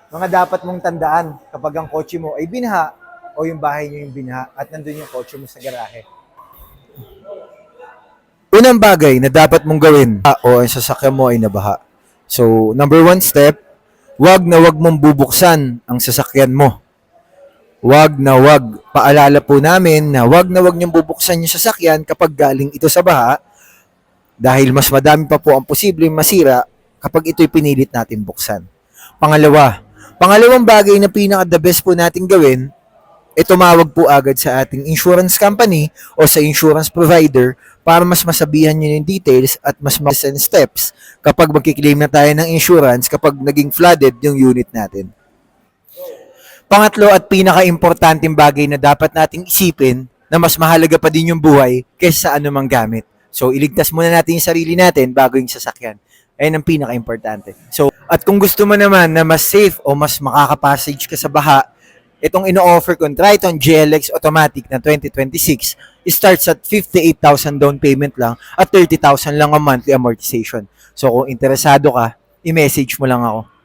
Mga dapat mong tandaan kapag ang kotse mo ay binaha o yung bahay nyo yung binaha at nandun yung kotse mo sa garahe. Unang bagay na dapat mong gawin o ang sasakyan mo ay nabaha. So, number one step, wag na wag mong bubuksan ang sasakyan mo. Wag na wag. Paalala po namin na wag na wag niyong bubuksan yung sasakyan kapag galing ito sa baha dahil mas madami pa po ang posibleng masira kapag ito'y pinilit natin buksan. Pangalawang bagay na pinaka-the best po natin gawin, tumawag po agad sa ating insurance company o sa insurance provider para mas masabihan nyo yung details at mas steps kapag magkiklaim na tayo ng insurance kapag naging flooded yung unit natin. Pangatlo at pinaka-importanting bagay na dapat nating isipin na mas mahalaga pa din yung buhay kaysa sa anumang gamit. So, iligtas muna natin yung sarili natin bago yung sasakyan. Ayun ang pinaka-importante. So, at kung gusto mo naman na mas safe o mas makakapassage ka sa baha, itong ino-offer kong Triton GLX Automatic na 2026 starts at 58,000 down payment lang at 30,000 lang ang monthly amortization. So, kung interesado ka, i-message mo lang ako.